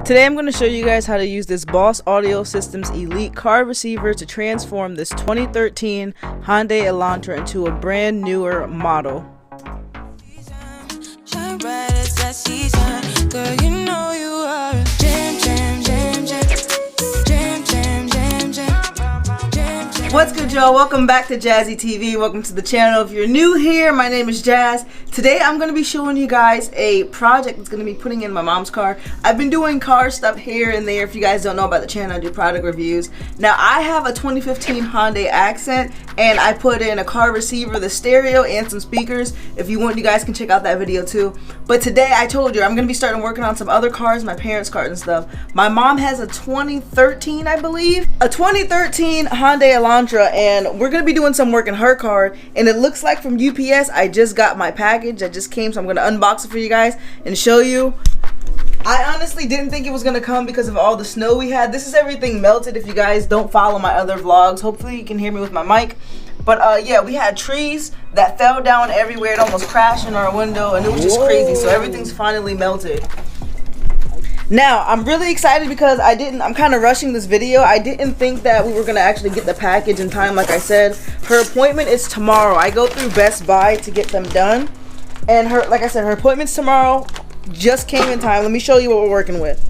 Today I'm going to show you guys how to use this Boss Audio Systems Elite car receiver to transform this 2013 Hyundai Elantra into a brand newer model. What's good, y'all? Welcome back to Jazzy TV. Welcome to the channel. If you're new here, my name is Jazz. Today I'm going to be showing you guys a project that's going to be putting in my mom's car. I've been doing car stuff here and there. If you guys don't know about the channel, I do product reviews. Now I have a 2015 Hyundai Accent and I put in a car receiver, the stereo, and some speakers. If you want, you guys can check out that video too. But today I told you I'm going to be starting working on some other cars, my parents' cars and stuff. My mom has a 2013, I believe, a 2013 Hyundai Elantra, and we're gonna be doing some work in her car. And it looks like from UPS I just got my package that just came, so I'm gonna unbox it for you guys and show you. I honestly didn't think it was gonna come because of all the snow we had. This is everything melted. If you guys don't follow my other vlogs, hopefully you can hear me with my mic. But yeah, we had trees that fell down everywhere. It almost crashed in our window and it was just crazy. So everything's finally melted. Now, I'm really excited because I'm kind of rushing this video. I didn't think that we were going to actually get the package in time, like I said. Her appointment is tomorrow. I go through Best Buy to get them done. And like I said, her appointment's tomorrow. Just came in time. Let me show you what we're working with.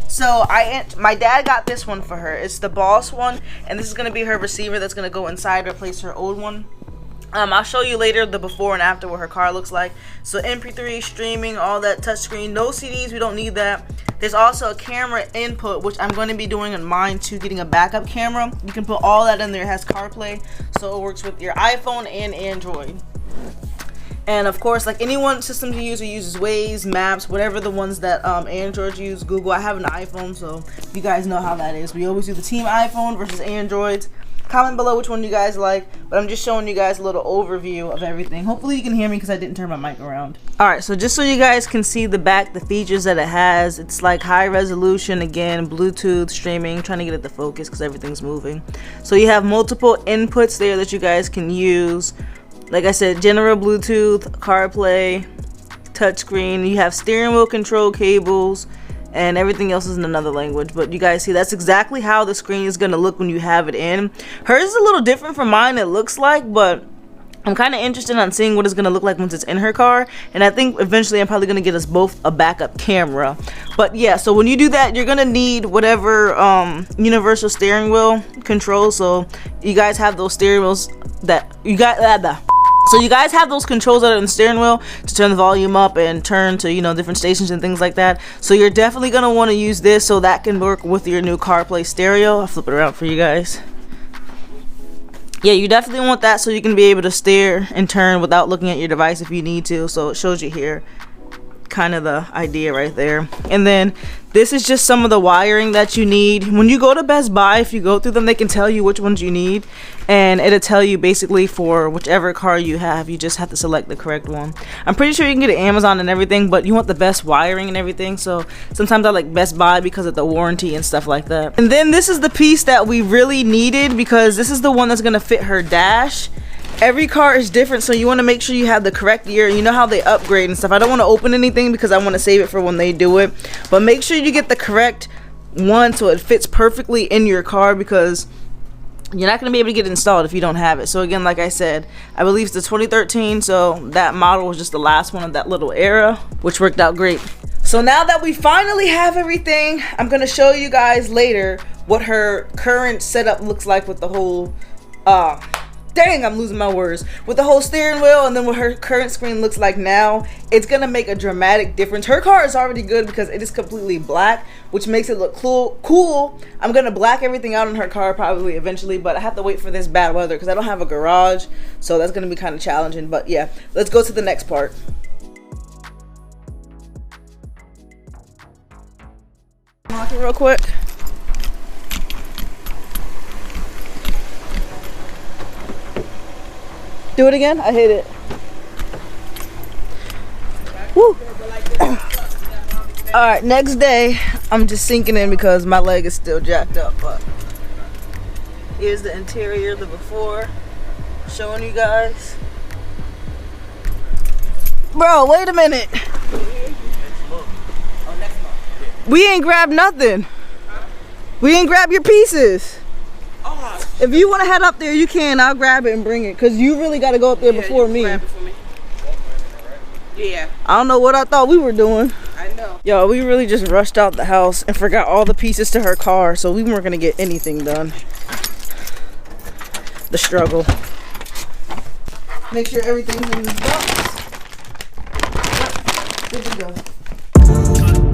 So, my dad got this one for her. It's the Boss one. And this is going to be her receiver that's going to go inside, replace her old one. I'll show you later the before and after what her car looks like. So MP3, streaming, all that touchscreen. No CDs, we don't need that. There's also a camera input, which I'm going to be doing on mine too, getting a backup camera. You can put all that in there. It has CarPlay, so it works with your iPhone and Android. And of course, like any one system you use, it uses Waze, Maps, whatever the ones that Android use, Google. I have an iPhone, so you guys know how that is. We always do the team iPhone versus Androids. Comment below which one you guys like, but I'm just showing you guys a little overview of everything. Hopefully you can hear me because I didn't turn my mic around. Alright, so just so you guys can see the features that it has, it's like high resolution, again, Bluetooth, streaming, trying to get it to focus because everything's moving. So you have multiple inputs there that you guys can use. Like I said, general Bluetooth, CarPlay, touchscreen, you have steering wheel control cables, and everything else is in another language. But you guys see, that's exactly how the screen is going to look when you have it in. Hers is a little different from mine, it looks like, but I'm kind of interested on seeing what it's going to look like once it's in her car. And I think eventually I'm probably going to get us both a backup camera. But yeah, so when you do that, you're going to need whatever universal steering wheel control. So you guys have those steering wheels that you got So you guys have those controls that are in the steering wheel to turn the volume up and turn to, you know, different stations and things like that. So you're definitely going to want to use this so that can work with your new CarPlay stereo. I'll flip it around for you guys. Yeah, you definitely want that so you can be able to steer and turn without looking at your device if you need to. So it shows you here kind of the idea right there. And then this is just some of the wiring that you need. When you go to Best Buy, if you go through them, they can tell you which ones you need, and it'll tell you basically for whichever car you have. You just have to select the correct one. I'm pretty sure you can get it at Amazon and everything, but you want the best wiring and everything. So sometimes I like Best Buy because of the warranty and stuff like that. And then this is the piece that we really needed because this is the one that's going to fit her dash. Every car is different, so you want to make sure you have the correct year. You know how they upgrade and stuff. I don't want to open anything because I want to save it for when they do it. But make sure you get the correct one so it fits perfectly in your car, because you're not going to be able to get it installed if you don't have it. So again, like I said, I believe it's the 2013, so that model was just the last one of that little era, which worked out great. So now that we finally have everything, I'm going to show you guys later what her current setup looks like with the whole dang, I'm losing my words. With the whole steering wheel and then what her current screen looks like now, it's gonna make a dramatic difference. Her car is already good because it is completely black, which makes it look cool. I'm gonna black everything out in her car probably eventually, but I have to wait for this bad weather because I don't have a garage, so that's gonna be kind of challenging. But yeah, let's go to the next part. Lock it real quick. Do it again? I hit it. Woo. Alright, next day, I'm just sinking in because my leg is still jacked up. But here's the interior, the before. Showing you guys. Bro, wait a minute. We ain't grabbed nothing. We ain't grab your pieces. Oh. If you want to head up there, you can. I'll grab it and bring it. Because you really got to go up there before me. Grab it for me. Yeah. I don't know what I thought we were doing. I know. Yo, we really just rushed out the house and forgot all the pieces to her car. So we weren't going to get anything done. The struggle. Make sure everything's in this box. Yep. Good to go.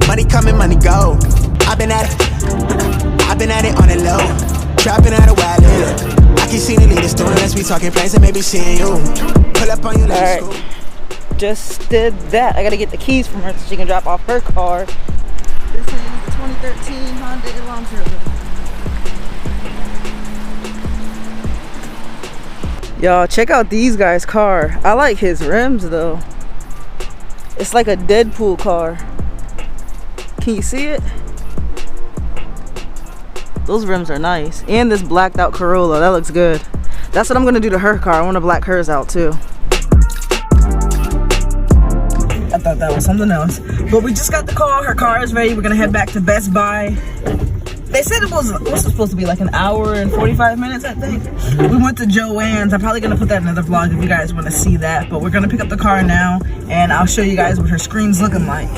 Money coming, money go. I've been at it on the low. Trapping out a while later. I can see the leaders doing us. We talking plans and maybe seeing you. Pull up on you like Alright. Just did that. I gotta get the keys from her so she can drop off her car. This is the 2013 Honda Elantra. Y'all, check out these guys' car. I like his rims though. It's like a Deadpool car. Can you see it? Those rims are nice. And this blacked out Corolla, that looks good. That's what I'm gonna do to her car. I wanna black hers out too. I thought that was something else. But we just got the call, her car is ready. We're gonna head back to Best Buy. They said it was supposed to be like an hour and 45 minutes, I think. We went to Joann's. I'm probably gonna put that in another vlog if you guys wanna see that. But we're gonna pick up the car now and I'll show you guys what her screen's looking like.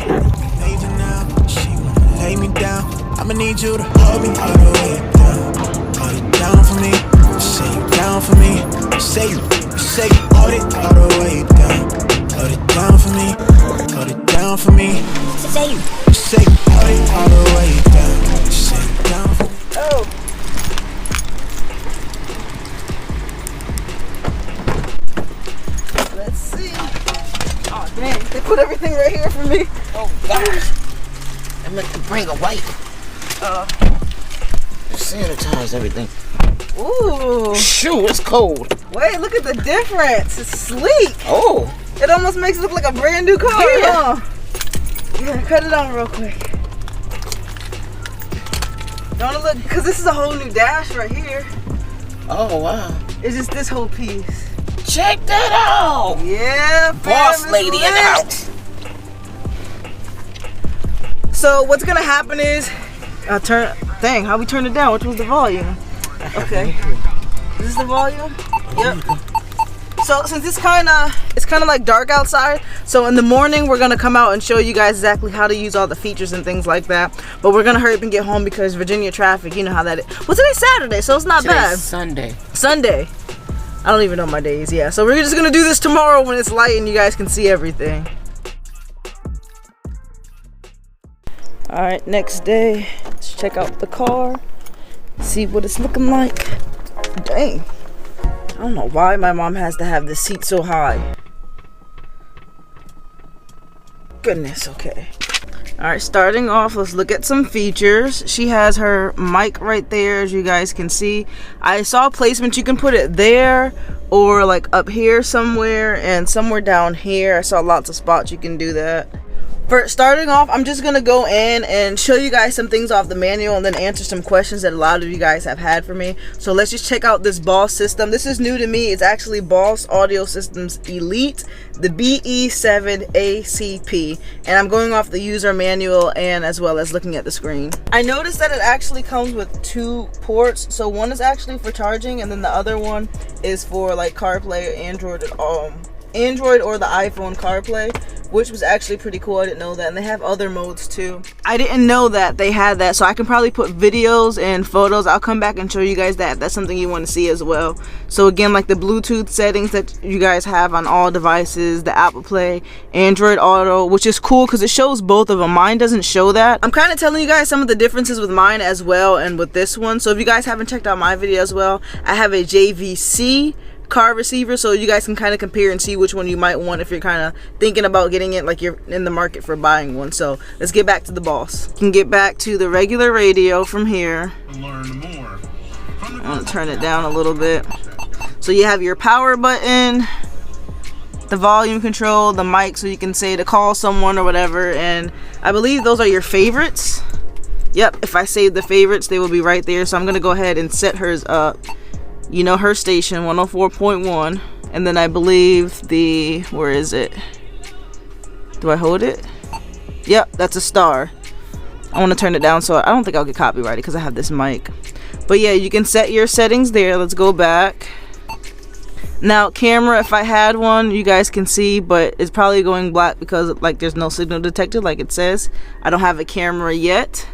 lay me down. I'ma need you to hold me all the way down. Hold it down for me. Say you down for me. Say you hold it all the way down. Hold it down for me. Hold it down for me. Say you hold it all the way down. Say you down for me. Oh. Let's see. Oh dang, they put everything right here for me. Oh gosh. I meant to bring a wipe. Sanitize everything. Ooh. Shoo, it's cold. Wait, look at the difference. It's sleek. Oh. It almost makes it look like a brand new car. Yeah. Huh? Yeah, cut it on real quick. Don't it look, because this is a whole new dash right here. Oh wow. It's just this whole piece. Check that out. Yeah, Boss fam, lady in the lit. house. So what's gonna happen is, dang, how we turn it down? Which was the volume? Okay. Is this the volume? Yep. So since it's kind of like dark outside, so in the morning we're gonna come out and show you guys exactly how to use all the features and things like that. But we're gonna hurry up and get home because Virginia traffic, you know how that is. Well, today's Saturday, so it's not bad. Sunday. Sunday. I don't even know my days. Yeah. So we're just gonna do this tomorrow when it's light and you guys can see everything. All right, next day. Let's check out the car. See what it's looking like. Dang. I don't know why my mom has to have the seat so high. Goodness, okay. Alright, starting off, let's look at some features. She has her mic right there, as you guys can see. I saw placement, you can put it there or like up here somewhere and somewhere down here. I saw lots of spots you can do that. For starting off, I'm just gonna go in and show you guys some things off the manual and then answer some questions that a lot of you guys have had for me. So let's just check out this Boss system. This is new to me. It's actually Boss Audio Systems Elite, the BE7ACP, and I'm going off the user manual and as well as looking at the screen. I noticed that it actually comes with 2 ports. So one is actually for charging and then the other one is for like CarPlay or Android or the iPhone CarPlay, which was actually pretty cool. I didn't know that. And they have other modes too. I didn't know that they had that, so I can probably put videos and photos. I'll come back and show you guys that if that's something you want to see as well. So again, like the Bluetooth settings that you guys have on all devices, the Apple Play, Android Auto, which is cool because it shows both of them. Mine doesn't show that. I'm kind of telling you guys some of the differences with mine as well and with this one. So if you guys haven't checked out my video as well, I have a JVC car receiver, so you guys can kind of compare and see which one you might want if you're kind of thinking about getting it, like you're in the market for buying one. So let's get back to the Boss. You can get back to the regular radio from here. Learn more. I'm gonna turn it down a little bit. So you have your power button, the volume control, the mic, so you can say to call someone or whatever, and I believe those are your favorites. Yep, if I save the favorites, they will be right there. So I'm gonna go ahead and set hers up. You know, her station 104.1, and then I believe the, where is it? Do I hold it? Yep, that's a star. I want to turn it down so I don't think I'll get copyrighted because I have this mic. But yeah, you can set your settings there. Let's go back. Now camera, if I had one, you guys can see, but it's probably going black because like there's no signal detected like it says. I don't have a camera yet,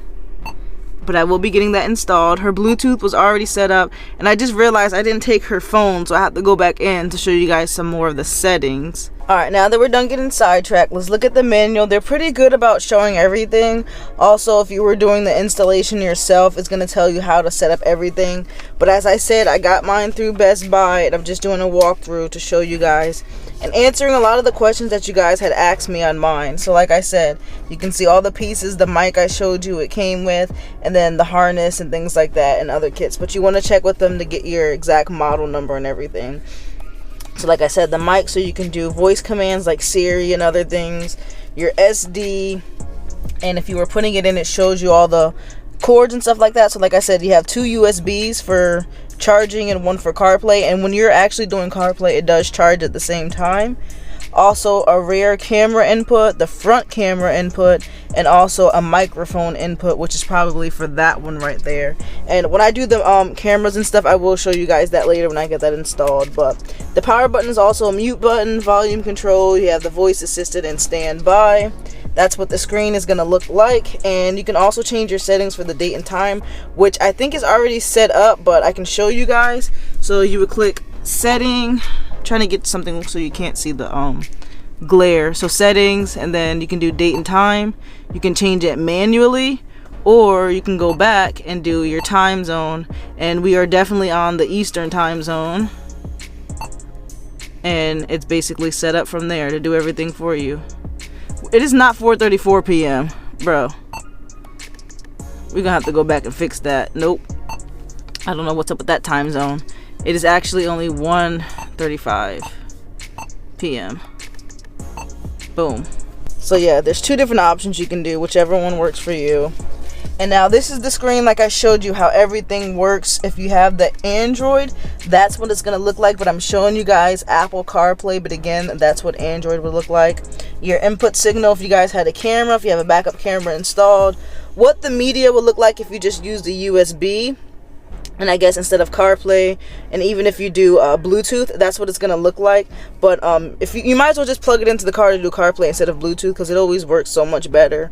but I will be getting that installed. Her Bluetooth was already set up, and I just realized I didn't take her phone, so I have to go back in to show you guys some more of the settings. Alright, now that we're done getting sidetracked, let's look at the manual. They're pretty good about showing everything. Also, if you were doing the installation yourself, it's going to tell you how to set up everything. But as I said, I got mine through Best Buy, and I'm just doing a walkthrough to show you guys and answering a lot of the questions that you guys had asked me on mine. So like I said, you can see all the pieces, the mic I showed you it came with, and then the harness and things like that and other kits. But you want to check with them to get your exact model number and everything. So like I said, the mic, so you can do voice commands like Siri and other things, your SD, and if you were putting it in, it shows you all the cords and stuff like that. So like I said, you have 2 USBs for charging and 1 for CarPlay, and when you're actually doing CarPlay, it does charge at the same time. Also a rear camera input, the front camera input, and also a microphone input, which is probably for that one right there. And when I do the cameras and stuff, I will show you guys that later when I get that installed. But the power button is also a mute button, volume control, you have the voice assistant and standby. That's what the screen is going to look like. And you can also change your settings for the date and time, which I think is already set up, but I can show you guys. So you would click setting, trying to get something so you can't see the glare. So settings, and then you can do date and time. You can change it manually, or you can go back and do your time zone, and we are definitely on the Eastern time zone, and it's basically set up from there to do everything for you. It is not 4:34 p.m. bro. We're gonna have to go back and fix that. Nope, I don't know what's up with that time zone. It is actually only 1:35 p.m. Boom. So yeah, there's 2 different options you can do, whichever one works for you. And now this is the screen like I showed you how everything works. If you have the Android, that's what it's going to look like, but I'm showing you guys Apple CarPlay, but again, that's what Android would look like. Your input signal if you guys had a camera, if you have a backup camera installed, what the media would look like if you just use the USB. And I guess instead of CarPlay, and even if you do Bluetooth, that's what it's going to look like. But if you might as well just plug it into the car to do CarPlay instead of Bluetooth, because it always works so much better.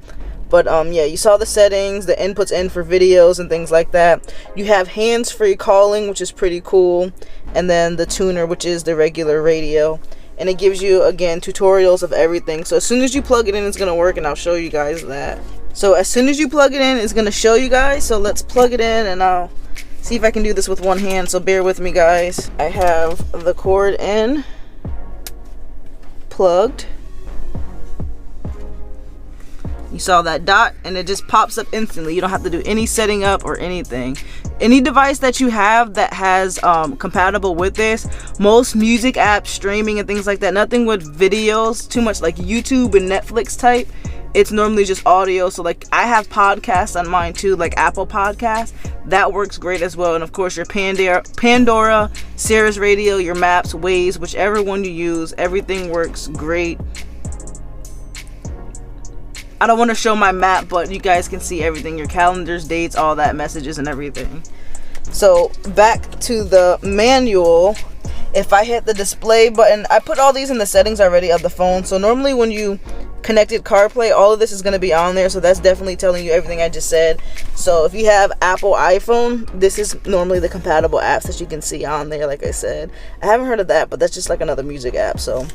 But yeah, you saw the settings, the inputs in for videos and things like that. You have hands-free calling, which is pretty cool. And then the tuner, which is the regular radio. And it gives you, again, tutorials of everything. So as soon as you plug it in, it's going to work, and I'll show you guys that. So as soon as you plug it in, it's going to show you guys. So let's plug it in, and I'll see if I can do this with one hand, so bear with me guys. I have the cord in, plugged. You saw that dot, and it just pops up instantly. You don't have to do any setting up or anything. Any device that you have that has compatible with this, most music apps, streaming and things like that, nothing with videos too much like YouTube and Netflix type. It's normally just audio. So like I have podcasts on mine too, like Apple Podcasts. That works great as well. And of course your Pandora, Sirius Radio, your Maps, Waze, whichever one you use, everything works great. I don't want to show my map, but you guys can see everything, your calendars, dates, all that, messages and everything. So back to the manual. If I hit the display button, I put all these in the settings already of the phone. So normally when you connected CarPlay, all of this is going to be on there. So that's definitely telling you everything I just said. So if you have Apple iPhone, this is normally the compatible apps that you can see on there. Like I said, I haven't heard of that, but that's just like another music app. So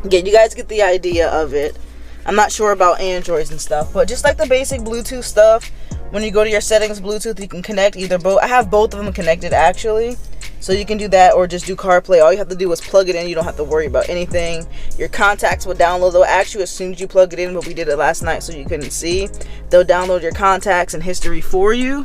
again, you guys get the idea of it. I'm not sure about Androids and stuff, but just like the basic Bluetooth stuff, when you go to your settings, Bluetooth, you can connect either both. I have both of them connected actually. So you can do that or just do CarPlay. All you have to do is plug it in. You don't have to worry about anything. Your contacts will download. They'll ask you as soon as you plug it in, but we did it last night so you couldn't see. They'll download your contacts and history for you.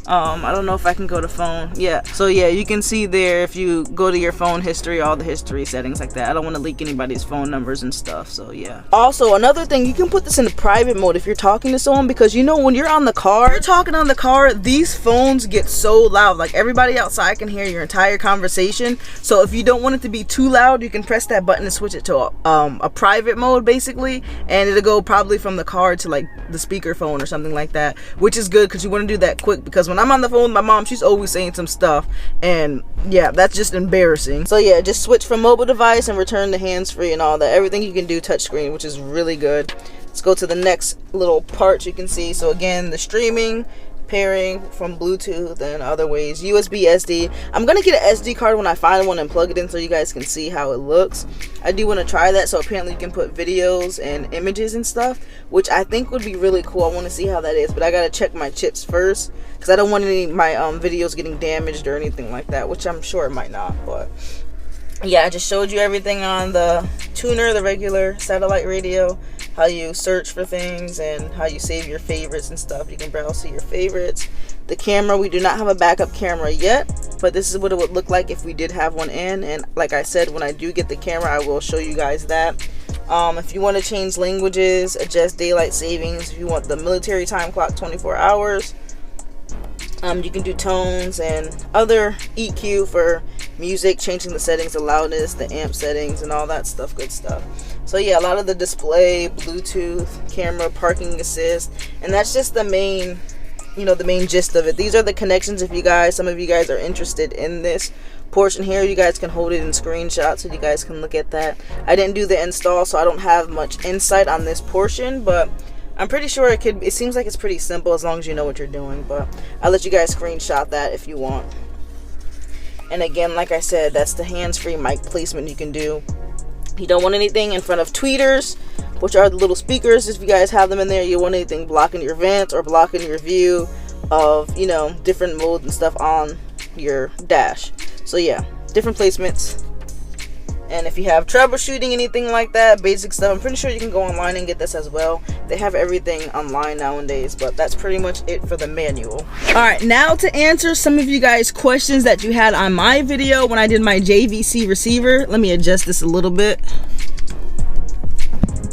I don't know if I can go to phone. Yeah, so yeah, you can see there if you go to your phone history, all the history settings like that. I don't want to leak anybody's phone numbers and stuff, so yeah. Also, another thing, you can put this in the private mode if you're talking to someone, because you know when you're on the car, you're talking on the car, these phones get so loud. Like everybody outside can hear your entire conversation. So if you don't want it to be too loud, you can press that button and switch it to a private mode basically, and it'll go probably from the car to like the speaker phone or something like that, which is good because you want to do that quick, because when I'm on the phone with my mom, she's always saying some stuff, and yeah, that's just embarrassing. So yeah, just switch from mobile device and return to hands-free and all that. Everything you can do touchscreen, which is really good. Let's go to the next little part you can see. So again, the streaming, pairing from Bluetooth and other ways, USB, SD. I'm gonna get an SD card when I find one and plug it in so you guys can see how it looks. I do want to try that. So apparently you can put videos and images and stuff, which I think would be really cool. I want to see how that is, but I gotta check my chips first because I don't want any of my videos getting damaged or anything like that, which I'm sure it might not. But yeah, I just showed you everything on the tuner, the regular satellite radio, how you search for things and how you save your favorites and stuff. You can browse to your favorites. The camera, we do not have a backup camera yet, but this is what it would look like if we did have one in. And like I said, when I do get the camera, I will show you guys that. If you want to change languages, adjust daylight savings, if you want the military time clock 24 hours, you can do tones and other EQ for music, changing the settings, the loudness, the amp settings, and all that stuff, good stuff. So yeah, a lot of the display, Bluetooth, camera, parking assist, and that's just the main, you know, the main gist of it. These are the connections if you guys, some of you guys are interested in this portion here. You guys can hold it in screenshots so you guys can look at that. I didn't do the install, so I don't have much insight on this portion, but I'm pretty sure it seems like it's pretty simple as long as you know what you're doing. But I'll let you guys screenshot that if you want. And again, like I said, that's the hands-free mic placement you can do. You don't want anything in front of tweeters, which are the little speakers. If you guys have them in there, you want anything blocking your vents or blocking your view of, you know, different modes and stuff on your dash. So yeah, different placements. And if you have troubleshooting, anything like that, basic stuff, I'm pretty sure you can go online and get this as well. They have everything online nowadays, but that's pretty much it for the manual. Alright, now to answer some of you guys' questions that you had on my video when I did my JVC receiver. Let me adjust this a little bit.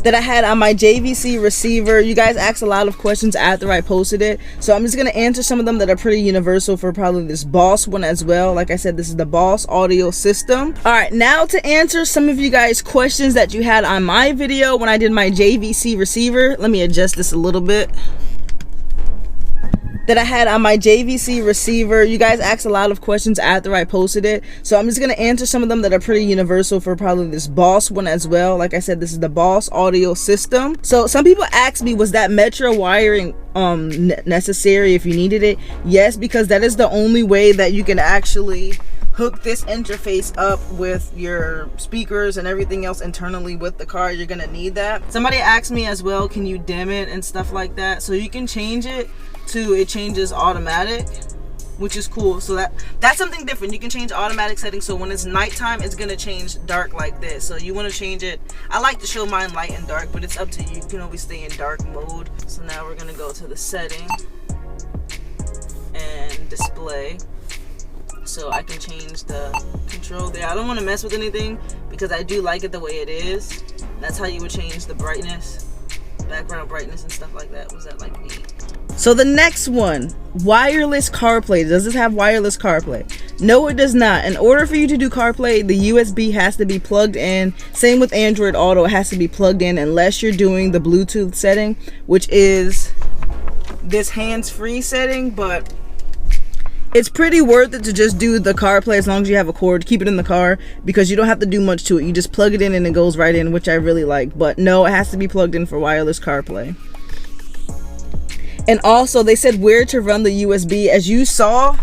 That I had on my JVC receiver. You guys asked a lot of questions after I posted it, so I'm just going to answer some of them that are pretty universal for probably this Boss one as well. Like I said, this is the Boss audio system. Alright, now to answer some of you guys' questions that you had on my video when I did my JVC receiver. Let me adjust this a little bit. That I had on my JVC receiver. You guys asked a lot of questions after I posted it, so I'm just going to answer some of them that are pretty universal for probably this Boss one as well. Like I said, this is the Boss audio system. So some people asked me, was that Metro wiring necessary if you needed it? Yes, because that is the only way that you can actually hook this interface up with your speakers and everything else internally with the car. You're gonna need that. Somebody asked me as well, can you dim it and stuff like that? So you can change it to, it changes automatic, which is cool. So that's something different. You can change automatic settings, so when it's nighttime, it's gonna change dark like this. So you want to change it. I like to show mine light and dark, but it's up to you. You can always stay in dark mode. So now we're gonna go to the setting and display, so I can change the control there. I don't want to mess with anything because I do like it the way it is. That's how you would change the brightness, background brightness and stuff like that. Was that like 8? So the next one, wireless CarPlay. Does this have wireless CarPlay? No, it does not. In order for you to do CarPlay, the USB has to be plugged in. Same with Android Auto, it has to be plugged in unless you're doing the Bluetooth setting, which is this hands-free setting. But it's pretty worth it to just do the CarPlay as long as you have a cord. Keep it in the car because you don't have to do much to it. You just plug it in and it goes right in, which I really like. But no, it has to be plugged in for wireless CarPlay. And also they said where to run the USB. As you saw,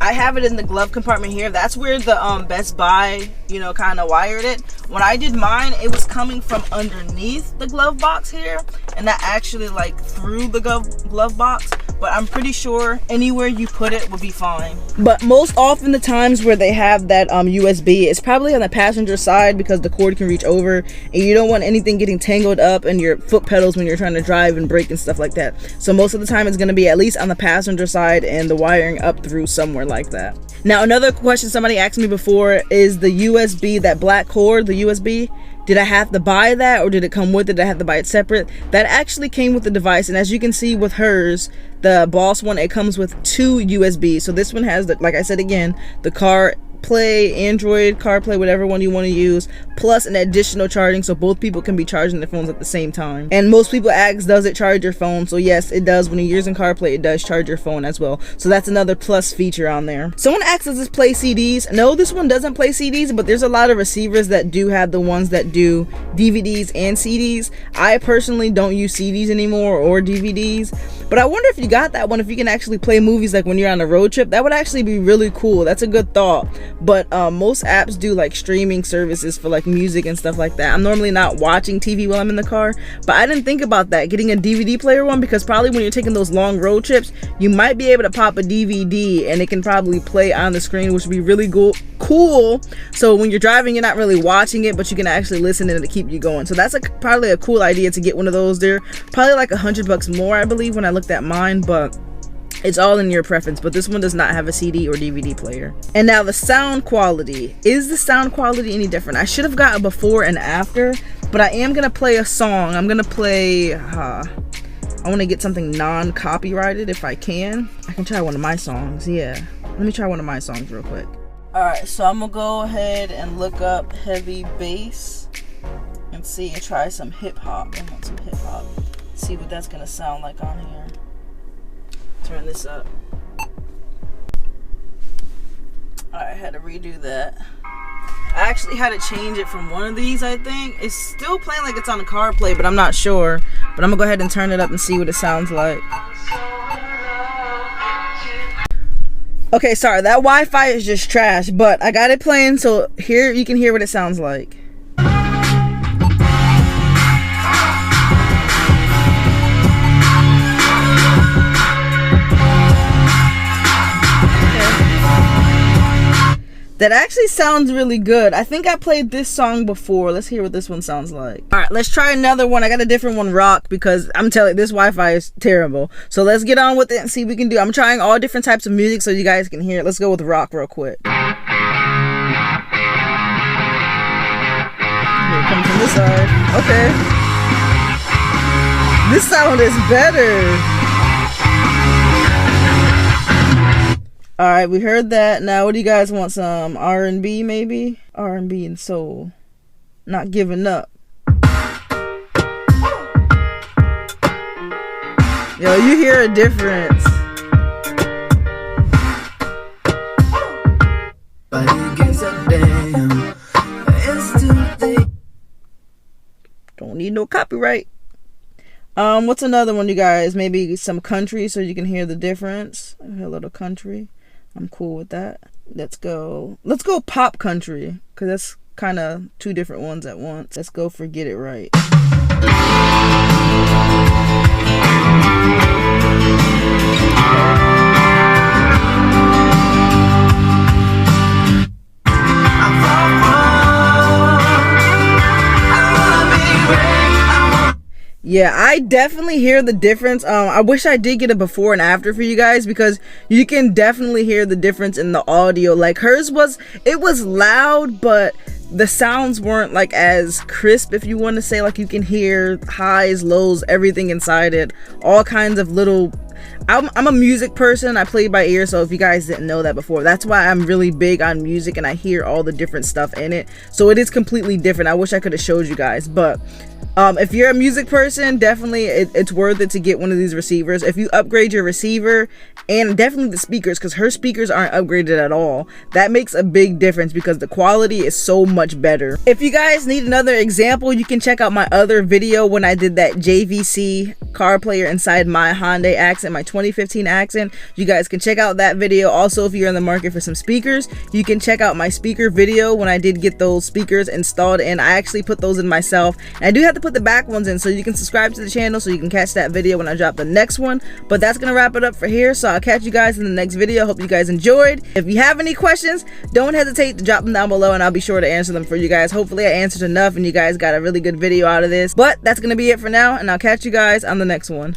I have it in the glove compartment here. That's where the Best Buy, you know, kind of wired it. When I did mine, it was coming from underneath the glove box here, and that actually like through the glove box. But I'm pretty sure anywhere you put it will be fine. But most often the times where they have that USB, it's probably on the passenger side because the cord can reach over, and you don't want anything getting tangled up in your foot pedals when you're trying to drive and brake and stuff like that. So most of the time it's going to be at least on the passenger side and the wiring up through somewhere like that. Now another question somebody asked me before is the USB, that black cord, the USB. Did I have to buy that, or did it come with it? Did I have to buy it separate? That actually came with the device, and as you can see with hers, the Boss one, it comes with 2 USB. So this one has, the, like I said again, the Carplay, Android, Carplay, whatever one you want to use, plus an additional charging, so both people can be charging their phones at the same time. And most people ask, does it charge your phone? So yes, it does. When you're using Carplay, it does charge your phone as well. So that's another plus feature on there. Someone asks, does this play CDs? No, this one doesn't play CDs, but there's a lot of receivers that do have the ones that do DVDs and CDs. I personally don't use CDs anymore or DVDs, but I wonder if you got that one, if you can actually play movies like when you're on a road trip. That would actually be really cool. That's a good thought. But most apps do like streaming services for like music and stuff like that. I'm normally not watching TV while I'm in the car, but I didn't think about that, getting a DVD player one, because probably when you're taking those long road trips, you might be able to pop a DVD and it can probably play on the screen, which would be really cool. So when you're driving, you're not really watching it, but you can actually listen to it to keep you going. So that's probably a cool idea to get one of those. They're probably like $100 more, I believe, when I looked at mine, but it's all in your preference. But this one does not have a CD or DVD player. And now the sound quality. Is the sound quality any different? I should have got a before and after, but I am gonna play a song. I'm gonna play I want to get something non-copyrighted if I can. I can try one of my songs. Yeah, let me try one of my songs real quick. Alright, so I'm gonna go ahead and look up heavy bass and see and try some hip-hop. I want some hip-hop. See what that's gonna sound like on here. Turn this up. Alright, I had to redo that. I actually had to change it from one of these, I think. It's still playing like it's on the Carplay, but I'm not sure. But I'm gonna go ahead and turn it up and see what it sounds like. Okay, sorry, that Wi-Fi is just trash, but I got it playing, so here you can hear what it sounds like. That actually sounds really good. I think I played this song before. Let's hear what this one sounds like. All right, let's try another one. I got a different one, rock, because I'm telling you, this Wi-Fi is terrible. So let's get on with it and see what we can do. I'm trying all different types of music so you guys can hear it. Let's go with rock real quick. Here it comes from this side. Okay. This sound is better. All right, we heard that. Now, what do you guys want? Some R&B, maybe? R&B and soul. Not giving up. Yo, you hear a difference. Don't need no copyright. What's another one, you guys? Maybe some country so you can hear the difference. A little country. I'm cool with that. Let's go pop country, because that's kind of 2 different ones at once. Let's go for Get It Right. Yeah, I definitely hear the difference. I wish I did get a before and after for you guys, because you can definitely hear the difference in the audio. Like hers was loud, but the sounds weren't like as crisp, if you want to say. Like you can hear highs, lows, everything inside it. All kinds of little... I'm a music person. I play by ear, so if you guys didn't know that before, that's why I'm really big on music and I hear all the different stuff in it. So it is completely different. I wish I could have showed you guys, but if you're a music person, definitely it's worth it to get one of these receivers. If you upgrade your receiver, and definitely the speakers, because her speakers aren't upgraded at all, that makes a big difference because the quality is so much better. If you guys need another example, you can check out my other video when I did that JVC car player inside my Hyundai Accent, my 2015 accent, you guys can check out that video. Also, if you're in the market for some speakers, you can check out my speaker video when I did get those speakers installed, and I actually put those in myself. And I do have to put the back ones in, so you can subscribe to the channel so you can catch that video when I drop the next one. But that's gonna wrap it up for here, so I'll catch you guys in the next video. Hope you guys enjoyed. If you have any questions, don't hesitate to drop them down below and I'll be sure to answer them for you guys. Hopefully I answered enough and you guys got a really good video out of this. But that's gonna be it for now, and I'll catch you guys on the next one.